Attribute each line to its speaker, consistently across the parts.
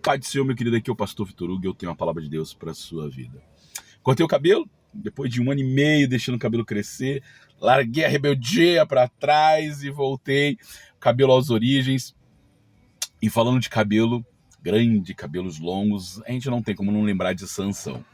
Speaker 1: Pai do Senhor, meu querido, aqui é o pastor Vitor Hugo e eu tenho uma palavra de Deus para a sua vida. Cortei o cabelo, depois de 1 ano e meio deixando o cabelo crescer, larguei a rebeldia para trás e voltei, cabelo às origens. E falando de cabelo grande, cabelos longos, a gente não tem como não lembrar de Sansão.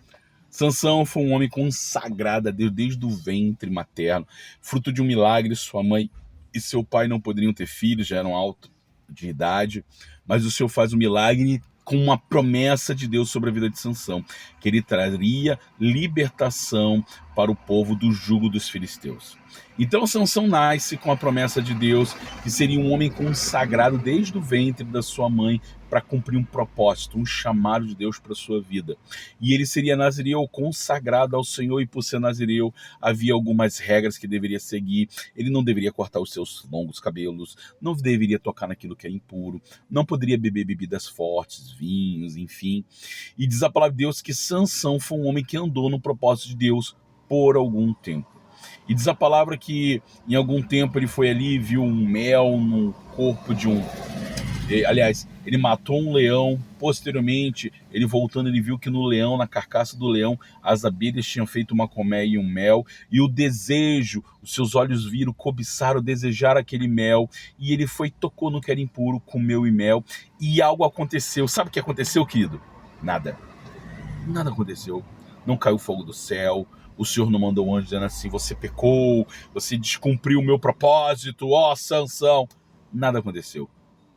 Speaker 1: Sansão foi um homem consagrado a Deus desde o ventre materno, fruto de um milagre. Sua mãe e seu pai não poderiam ter filhos, já eram altos de idade, mas o Senhor faz um milagre com uma promessa de Deus sobre a vida de Sansão, que ele traria libertação para o povo do jugo dos filisteus. Então Sansão nasce com a promessa de Deus que seria um homem consagrado desde o ventre da sua mãe para cumprir um propósito, um chamado de Deus para a sua vida. E ele seria nazireu, consagrado ao Senhor, e por ser nazireu havia algumas regras que deveria seguir. Ele não deveria cortar os seus longos cabelos, não deveria tocar naquilo que é impuro, não poderia beber bebidas fortes, vinhos, enfim. E diz a palavra de Deus que Sansão foi um homem que andou no propósito de Deus por algum tempo. E diz a palavra que em algum tempo ele foi ali e viu um mel no corpo de um... Aliás, ele matou um leão. Posteriormente, ele voltando, ele viu que no leão, na carcaça do leão, as abelhas tinham feito uma colmeia e um mel. E o desejo, os seus olhos viram, cobiçaram, desejaram aquele mel. E ele foi, tocou no que era impuro, comeu e mel. E algo aconteceu. Sabe o que aconteceu, querido? Nada. Nada aconteceu. Não caiu fogo do céu. O Senhor não mandou um anjo dizendo assim: você pecou, você descumpriu o meu propósito, ó Sansão. Nada aconteceu.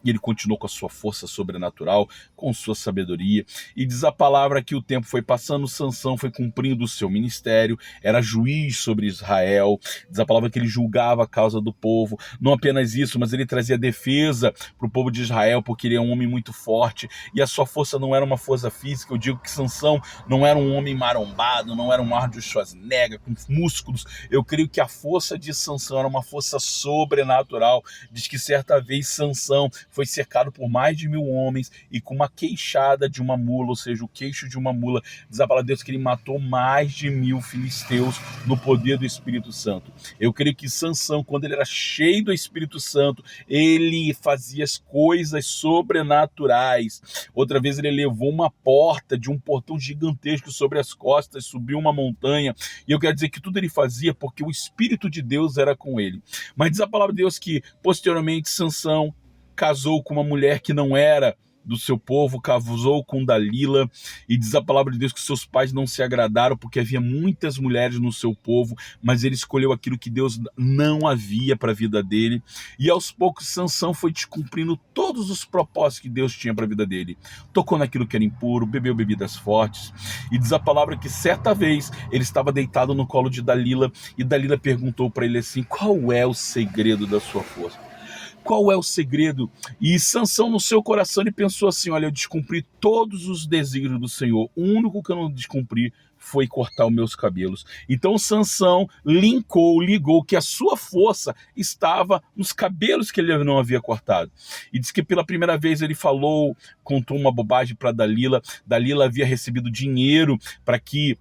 Speaker 1: E ele continuou com a sua força sobrenatural, com sua sabedoria. E diz a palavra que o tempo foi passando, Sansão foi cumprindo o seu ministério, era juiz sobre Israel. Diz a palavra que ele julgava a causa do povo. Não apenas isso, mas ele trazia defesa para o povo de Israel, porque ele é um homem muito forte. E a sua força não era uma força física. Eu digo que Sansão não era um homem marombado, não era um Arnold Schwarzenegger com músculos. Eu creio que a força de Sansão era uma força sobrenatural. Diz que certa vez Sansão foi cercado por mais de 1000 homens e com uma queixada de uma mula, ou seja, o queixo de uma mula. Diz a palavra de Deus que ele matou mais de 1000 filisteus no poder do Espírito Santo. Eu creio que Sansão, quando ele era cheio do Espírito Santo, ele fazia as coisas sobrenaturais. Outra vez ele levou uma porta de um portão gigantesco sobre as costas, subiu uma montanha, e eu quero dizer que tudo ele fazia porque o Espírito de Deus era com ele. Mas diz a palavra de Deus que posteriormente Sansão casou com uma mulher que não era do seu povo, casou com Dalila, e diz a palavra de Deus que seus pais não se agradaram porque havia muitas mulheres no seu povo, mas ele escolheu aquilo que Deus não havia para a vida dele, e aos poucos Sansão foi descumprindo todos os propósitos que Deus tinha para a vida dele. Tocou naquilo que era impuro, bebeu bebidas fortes, e diz a palavra que certa vez ele estava deitado no colo de Dalila, e Dalila perguntou para ele assim: qual é o segredo da sua força? Qual é o segredo? E Sansão, no seu coração, ele pensou assim: olha, eu descumpri todos os desígnios do Senhor. O único que eu não descumpri foi cortar os meus cabelos. Então Sansão ligou que a sua força estava nos cabelos que ele não havia cortado. E diz que pela primeira vez ele contou uma bobagem para Dalila. Dalila havia recebido dinheiro para que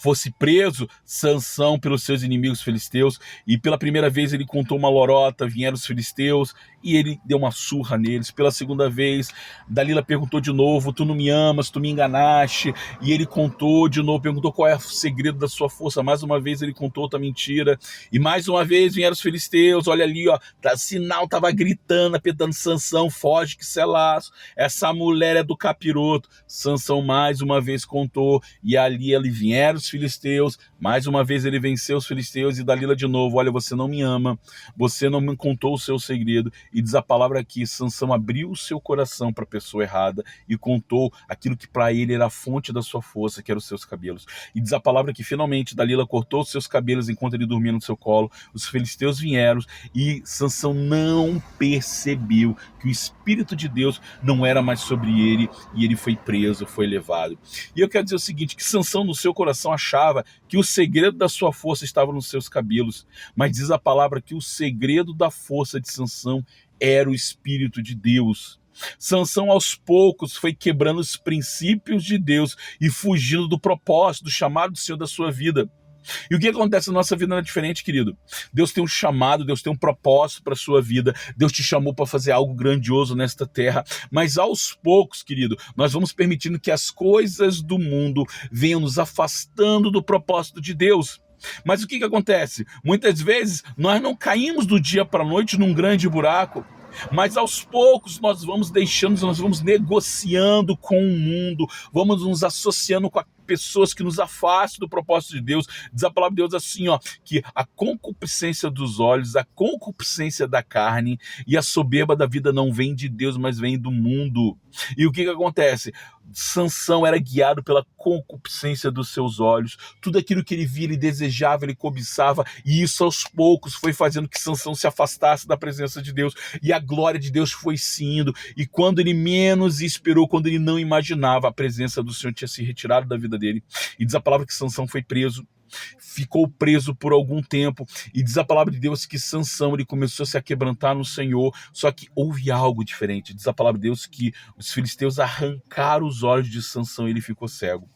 Speaker 1: fosse preso Sansão pelos seus inimigos filisteus, e pela primeira vez ele contou uma lorota, vieram os filisteus e ele deu uma surra neles. Pela segunda vez Dalila perguntou de novo: tu não me amas, tu me enganaste? E ele contou de novo, perguntou qual é o segredo da sua força. Mais uma vez ele contou outra mentira, e mais uma vez vieram os filisteus. Olha ali, ó, sinal tava gritando, apertando: Sansão, foge que cê é laço, essa mulher é do capiroto. Sansão mais uma vez contou, e ali ele vieram os filisteus, mais uma vez ele venceu os filisteus. E Dalila de novo: olha, você não me ama, você não me contou o seu segredo. E diz a palavra aqui: Sansão abriu o seu coração para a pessoa errada e contou aquilo que para ele era a fonte da sua força, que eram os seus cabelos. E diz a palavra que finalmente Dalila cortou os seus cabelos enquanto ele dormia no seu colo. Os filisteus vieram e Sansão não percebeu que o Espírito de Deus não era mais sobre ele, e ele foi preso, foi levado. E eu quero dizer o seguinte, que Sansão no seu coração achava que o segredo da sua força estava nos seus cabelos, mas diz a palavra que o segredo da força de Sansão era o Espírito de Deus. Sansão aos poucos foi quebrando os princípios de Deus e fugindo do propósito, do chamado do Senhor da sua vida. E o que acontece na nossa vida não é diferente, querido. Deus tem um chamado, Deus tem um propósito para a sua vida. Deus te chamou para fazer algo grandioso nesta terra. Mas aos poucos, querido, nós vamos permitindo que as coisas do mundo venham nos afastando do propósito de Deus. Mas o que acontece? Muitas vezes nós não caímos do dia para a noite num grande buraco. Mas aos poucos nós vamos deixando, nós vamos negociando com o mundo, vamos nos associando com pessoas que nos afastam do propósito de Deus. Diz a palavra de Deus assim, ó, que a concupiscência dos olhos, a concupiscência da carne e a soberba da vida não vem de Deus, mas vem do mundo. E o que acontece? Sansão era guiado pela concupiscência dos seus olhos. Tudo aquilo que ele via, ele desejava, ele cobiçava, e isso aos poucos foi fazendo que Sansão se afastasse da presença de Deus, e a glória de Deus foi se indo, e quando ele menos esperou, quando ele não imaginava, a presença do Senhor tinha se retirado da vida dele. E diz a palavra que Sansão foi preso, ficou preso por algum tempo, e diz a palavra de Deus que Sansão, ele começou a se quebrantar no Senhor. Só que houve algo diferente. Diz a palavra de Deus que os filisteus arrancaram os olhos de Sansão e ele ficou cego.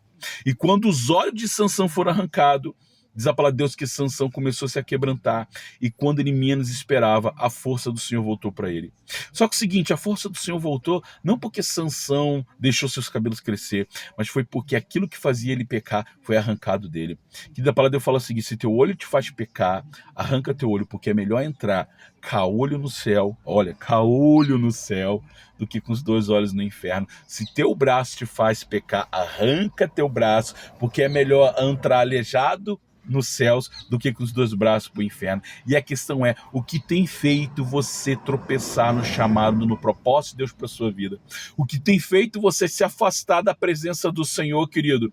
Speaker 1: E quando os olhos de Sansão foram arrancados, diz a palavra de Deus que Sansão começou a se quebrantar, e quando ele menos esperava, a força do Senhor voltou para ele. Só que é o seguinte, a força do Senhor voltou não porque Sansão deixou seus cabelos crescer, mas foi porque aquilo que fazia ele pecar foi arrancado dele. Que da palavra de Deus fala o seguinte: se teu olho te faz pecar, arranca teu olho, porque é melhor entrar caolho no céu, olha, caolho no céu, do que com os 2 olhos no inferno. Se teu braço te faz pecar, arranca teu braço, porque é melhor entrar aleijado nos céus do que com os 2 braços para o inferno. E a questão é, o que tem feito você tropeçar no chamado, no propósito de Deus para a sua vida? O que tem feito você se afastar da presença do Senhor, querido?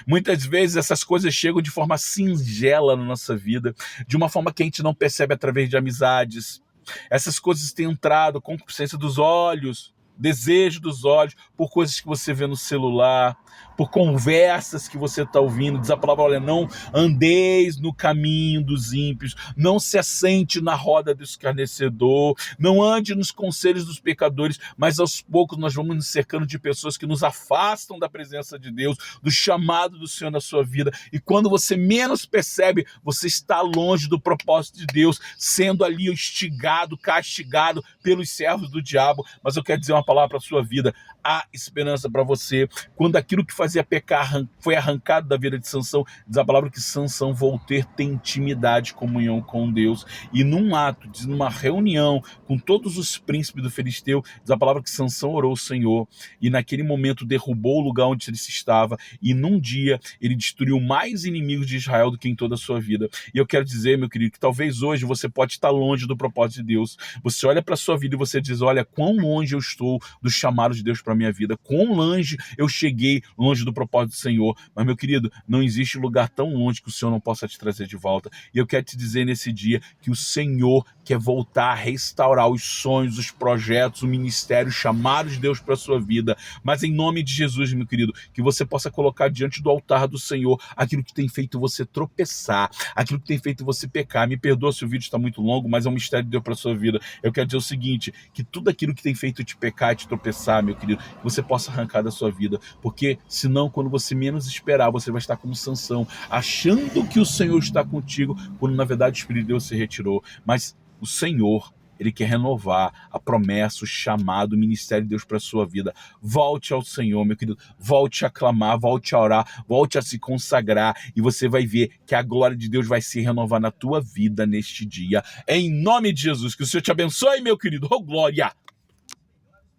Speaker 1: Muitas vezes essas coisas chegam de forma singela na nossa vida, de uma forma que a gente não percebe através de amizades. Essas coisas têm entrado, concupiscência dos olhos, desejo dos olhos, por coisas que você vê no celular, por conversas que você está ouvindo. Diz a palavra, olha, não andeis no caminho dos ímpios, não se assente na roda do escarnecedor, não ande nos conselhos dos pecadores, mas aos poucos nós vamos nos cercando de pessoas que nos afastam da presença de Deus, do chamado do Senhor na sua vida, e quando você menos percebe, você está longe do propósito de Deus, sendo ali instigado, castigado pelos servos do diabo. Mas eu quero dizer uma palavra para a sua vida: há esperança para você. Quando aquilo que fazia pecar foi arrancado da vida de Sansão, diz a palavra que Sansão voltou a ter intimidade, comunhão com Deus, e num ato, numa reunião com todos os príncipes do filisteu, diz a palavra que Sansão orou ao Senhor, e naquele momento derrubou o lugar onde ele se estava, e num dia ele destruiu mais inimigos de Israel do que em toda a sua vida. E eu quero dizer, meu querido, que talvez hoje você pode estar longe do propósito de Deus. Você olha para a sua vida e você diz, olha, quão longe eu estou do chamado de Deus para a minha vida, quão longe eu cheguei, longe do propósito do Senhor. Mas, meu querido, não existe lugar tão longe que o Senhor não possa te trazer de volta. E eu quero te dizer nesse dia que o Senhor quer voltar a restaurar os sonhos, os projetos, o ministério, o chamado de Deus para a sua vida. Mas em nome de Jesus, meu querido, que você possa colocar diante do altar do Senhor aquilo que tem feito você tropeçar, aquilo que tem feito você pecar. Me perdoa se o vídeo está muito longo, mas é um mistério de Deus para a sua vida. Eu quero dizer o seguinte, que tudo aquilo que tem feito te pecar e te tropeçar, meu querido, que você possa arrancar da sua vida, porque senão, quando você menos esperar, você vai estar como Sansão, achando que o Senhor está contigo, quando na verdade o Espírito de Deus se retirou. Mas o Senhor, Ele quer renovar a promessa, o chamado, o ministério de Deus para a sua vida. Volte ao Senhor, meu querido. Volte a clamar, volte a orar, volte a se consagrar, e você vai ver que a glória de Deus vai se renovar na tua vida neste dia. Em nome de Jesus, que o Senhor te abençoe, meu querido. Oh, glória!